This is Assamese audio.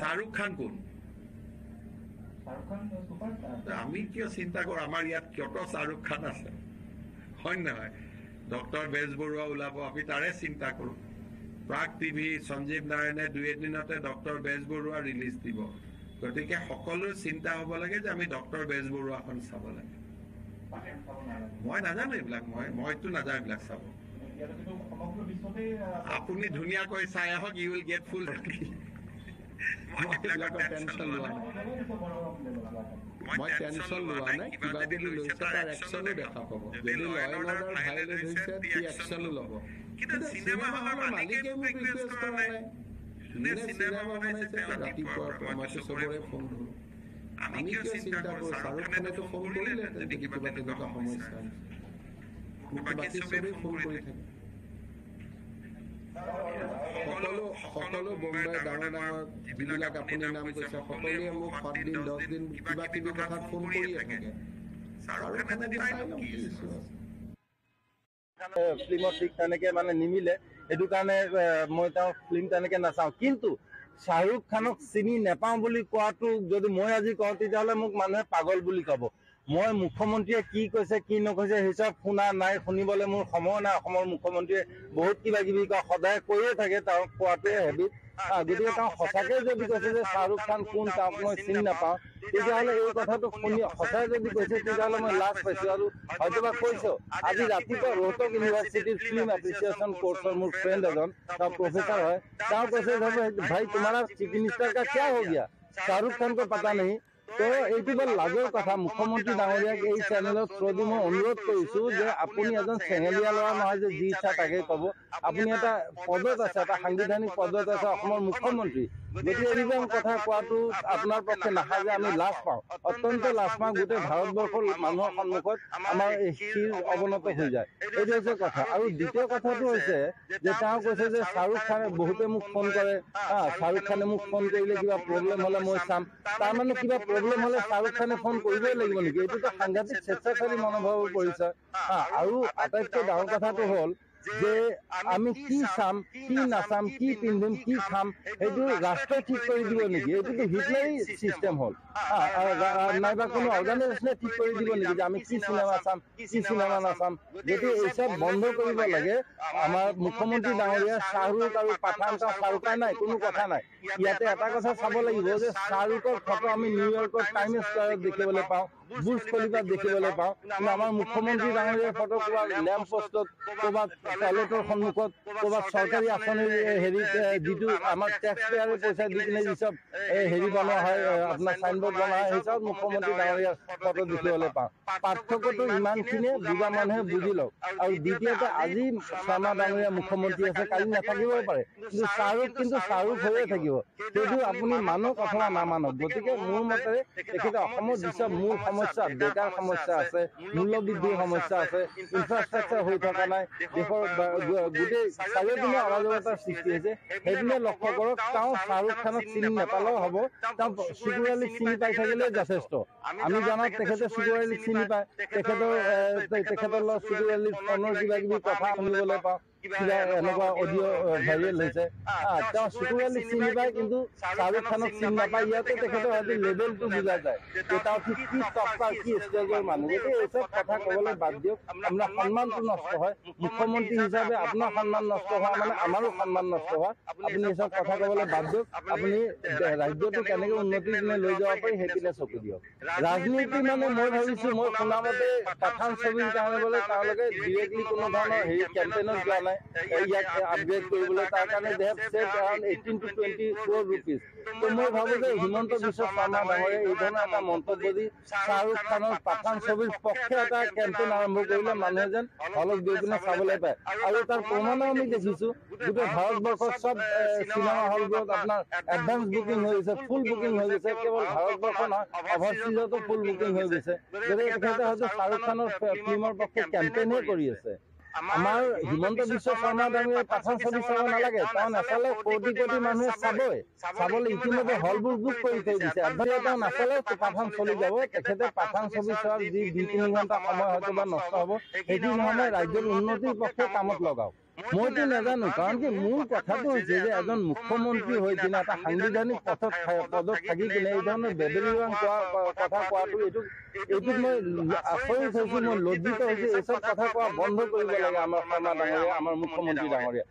শাহৰুখ খান কোন আমি কিয় চিন্তা কৰো আমাৰ ইয়াত কত শাহৰুখ খান আছে হয় নহয় ডক্টৰ বেজবৰুৱা ওলাব আমি তাৰে চিন্তা কৰো প্ৰাগ টিভি সঞ্জীৱ নাৰায়ণে 2 এদিনতে ডক্টৰ বেজবৰুৱা ৰিলিজ দিব গতিকে সকলোৰ চিন্তা হ'ব লাগে যে আমি ডক্টৰ বেজবৰুৱাখন চাব লাগে মই নাজানো এইবিলাক মইতো নাজানো এইবিলাক চাব আপুনি ধুনীয়াকৈ চাই আহক ইউ উইল গেট ফুল মই টেনশন লোৱা নাই কিবা যদি লৈছে তাৰ একশনো দেখা পাব যদি ল এণ্ড অৰ্ডাৰ ভাইলেট হৈছে তি একশনো ল'ব কিন্তু চিনেমা হলৰ মালিকে মোক ৰিকুৱেষ্ট কৰা নাই চিনেমা বনাইছে ৰাতিপুৱা মই চবৰে ফোন ধৰো আমি কিয় চিন্তা কৰো শাহৰুখ খানেতো ফোন কৰিলে যদি কিবা তেনেকুৱা সমস্যা বাকী চবেই ফোন কৰি থাকে সকলো বোম্বে ডাঙৰ যিবিলাক আপুনি নাম কৈছে সকলোৱে মোক 7 দিন 10 দিন কিবা কিবি কথাত ফোন কৰিয়ে থাকে শাহৰুখ খানে ফিল্মত ঠিক তেনেকে মানে নিমিলে এইটো কাৰণে মই তাৰ ফিল্ম তেনেকে নাচাওঁ কিন্তু শাহৰুখ খানক চিনি নেপাওঁ বুলি কোৱাটো যদি মই আজি কওঁ তেতিয়াহ'লে মোক মানুহে পাগল বুলি ক'ব মই মুখ্যমন্ত্ৰীয়ে কি কৈছে কি নকৈছে হিচাপ শুনা নাই শুনিবলৈ মোৰ সময় নাই অসমৰ মুখ্যমন্ত্ৰীয়ে বহুত কিবা কিবি সদায় কৈয়ে থাকে তেওঁক কোৱাটোৱে হেবিট গতিকে তেওঁ সঁচাকে যদি কৈছে যে শাহৰুখ খান কোন তেওঁক মই চিনি নাপাওঁ তেতিয়াহ'লে এই কথাটো শুনি সঁচাই যদি কৈছে তেতিয়াহ'লে মই লাজ পাইছোঁ আৰু হয়তোবা কৈছোঁ আজি ৰাতিপুৱা ৰোহটক ইউনিভাৰ্চিটিৰ ফিল্ম এপ্ৰিচিয়েশ্যন কোৰ্চৰ মোৰ ফ্ৰেণ্ড এজন তেওঁ প্ৰফেচাৰ হয় তেওঁ কৈছে ভাই তোমাৰা চিফ মিনিষ্টাৰ কা কিয়া হৈ গয়া শাহৰুখ খান को पता नहीं তো এইটো বৰ লাজৰ কথা মুখ্যমন্ত্ৰী ডাঙৰীয়াক এই চেনেলৰ থ্ৰুদি মই অনুৰোধ কৰিছোঁ যে আপুনি এজন চেঙেলীয়া ল'ৰা নহয় যে যি ইচ্ছা তাকে ক'ব আপুনি এটা পদত আছে এটা সাংবিধানিক পদত আছে অসমৰ মুখ্যমন্ত্ৰী গতিকে এইবিলাক কথা কোৱাটো আপোনাৰ পক্ষে নাখায় যে আমি লাজ পাওঁ অত্যন্ত লাজ পাওঁ গোটেই ভাৰতবৰ্ষৰ মানুহৰ সন্মুখত আমাৰ শিৰ অৱনত হৈ যায় এইটো হৈছে কথা আৰু দ্বিতীয় কথাটো হৈছে যে তেওঁ কৈছে যে শাহৰুখ খানে বহুতে মোক ফোন কৰে শাহৰুখ খানে মোক ফোন কৰিলে কিবা প্ৰব্লেম হ'লে মই চাম তাৰমানে কিবা প্ৰব্লেম হ'লে শাহৰুখ খানে ফোন কৰিবই লাগিব নেকি এইটোতো সাংঘাতিক স্বেচ্ছাচাৰী মনোভাৱ কৰিছে আৰু আটাইতকৈ ডাঙৰ কথাটো হ'ল যে আমি কি চাম কি নাচাম কি পিন্ধিম কি খাম এইটো ৰাষ্ট্ৰই ঠিক কৰি দিব নেকি এইটোতো হিটলাৰী চিষ্টেম হ'ল নাইবা কোনো অৰ্গানাইজেশ্যনে ঠিক কৰি দিব নেকি যে আমি কি চিনেমা চাম কি চিনেমা নাচাম গতিকে এইচব বন্ধ কৰিব লাগে আমাৰ মুখ্যমন্ত্ৰী ডাঙৰীয়া শাহৰুখ আৰু পাঠান শাহৰুখ খান নাই কোনো কথা নাই ইয়াতে এটা কথা চাব লাগিব যে শাহৰুখৰ ফটো আমি নিউয়ৰ্কৰ টাইম স্কোৱাৰত দেখিবলৈ পাওঁ বুৰ্জ খলিফাত দেখিবলৈ পাওঁ কিন্তু আমাৰ মুখ্যমন্ত্ৰী ডাঙৰীয়াৰ ফটো ক'ৰবাত লেম্প পষ্টত ক'ৰবাত টয়লেটৰ সন্মুখত ক'ৰবাত চৰকাৰী আঁচনিৰ হেৰিত যিটো আমাৰ টেক্স পেয়াৰে পইচা দি কিনে যিচব হেৰি বনোৱা হয় আপোনাৰ চাইনবোৰ্ড বনোৱা হয় সেইচব মুখ্যমন্ত্ৰী ডাঙৰীয়াৰ ফটো দেখিবলৈ পাওঁ পাৰ্থক্যটো ইমানখিনিয়ে বুজা মানুহে বুজি লওক আৰু দ্বিতীয়তে আজি শৰ্মা ডাঙৰীয়া মুখ্যমন্ত্ৰী আছে কালি নাথাকিবও পাৰে কিন্তু শাহৰুখ হৈয়ে থাকিব সেইটো আপুনি মানক অথবা নামানক গতিকে মোৰ মতেৰে তেখেতে অসমৰ যিচব মূল সমস্যা বেকাৰ সমস্যা আছে মূল্যবৃদ্ধিৰ সমস্যা আছে ইনফ্ৰাষ্ট্ৰাকচাৰ হৈ থকা নাই দেশৰ গোটেই চাৰিওপিনে অৰাজকতাৰ সৃষ্টি হৈছে সেইপিনে লক্ষ্য কৰক তেওঁ শাহৰুখ খানক চিনি নাপালেও হ'ব তেওঁ চিকুৰালীক চিনি পাই থাকিলেই যথেষ্ট আমি জনাত তেখেতে চিকুৰালীক চিনি পায় তেখেতৰ লগত চিকুৰালীৰ ফোনৰ কিবা কিবি কথা শুনিবলৈ পাওঁ কিবা এনেকুৱা অডিঅ' ভাইৰেল হৈছে তেওঁ চিকুৰালীক চিনি পায় কিন্তু শাহৰুখ খানক চিনি নাপায় ইয়াতে তেখেতৰ হয়তো লেভেলটো বুজা যায় যে তেওঁ ঠিক কি টকাৰ কি ষ্টেজৰ মানুহ গতিকে এইচব কথা ক'বলৈ বাদ দিয়ক আপোনাৰ সন্মানটো নষ্ট হয় মুখ্যমন্ত্ৰী হিচাপে আপোনাৰ সন্মান নষ্ট হোৱা মানে আমাৰো সন্মান নষ্ট হোৱা আপুনি এইচব কথা ক'বলৈ বাদ দিয়ক আপুনি ৰাজ্যটো কেনেকৈ উন্নতিৰ পিনে লৈ যাব পাৰি সেইপিনে চকু দিয়ক ৰাজনীতি মানে মই ভাবিছোঁ মই শুনামতে পাঠান ছবিৰ কাৰণে বোলে তেওঁলোকে ডিৰেক্টলি কোনো ধৰণৰ হেৰি কেম্পেইনত যোৱা নাই ইয়াক আপগ্ৰেড কৰিবলৈ তাৰ কাৰণে they have save around 18 to 20 crore rupees তো মই ভাবোঁ যে হিমন্ত বিশ্ব শৰ্মা ডাঙৰীয়াই এই ধৰণৰ এটা মন্তব্য দি শাহৰুখ খানৰ পাঠান ছবিৰ পক্ষে এটা কেম্পেইন আৰম্ভ কৰিলে মানুহে যেন হলত গৈ পিনে চাবলৈ পায় আৰু তাৰ প্ৰমাণো আমি দেখিছোঁ গোটেই ভাৰতবৰ্ষৰ চব চিনেমা হলবোৰত আপোনাৰ এডভান্স বুকিং হৈ গৈছে ফুল বুকিং হৈ গৈছে কেৱল ভাৰতবৰ্ষ নহয় অভাৰচিজতো ফুল বুকিং হৈ গৈছে গতিকে তেখেতে হয়তো শাহৰুখ খানৰ ফিল্মৰ পক্ষে কেম্পেইনহে কৰি আছে আমাৰ হিমন্ত বিশ্ব শৰ্মা ডাঙৰীয়াই পাঠান ছবি চাব নালাগে তেওঁ নাচালে কোটি কোটি মানুহে চাবলৈ ইতিমধ্যে হলবোৰ বুক কৰি থৈ দিছে তেওঁ নাচালে পাঠান চলি যাব তেখেতে পাঠান ছবি চোৱাৰ যি 2-3 ঘণ্টা সময় হয়তো বা নষ্ট হ'ব সেইটো নহয় ৰাজ্যৰ উন্নতিৰ পক্ষে কামত লগাওক মইতো নাজানো, কাৰণ কি মোৰ কথাটো হৈছে যে এজন মুখ্যমন্ত্ৰী হৈ কিনে এটা সাংবিধানিক পদত থাকি কিনে এই ধৰণৰ বেবেলিয়ান কথা কোৱাটো এইটোত মই আচৰিত হৈছো, মই লজ্জিত হৈছো। এইচব কথা কোৱা বন্ধ কৰিব লাগে আমাৰ শৰ্মা ডাঙৰীয়া, আমাৰ মুখ্যমন্ত্ৰী ডাঙৰীয়া।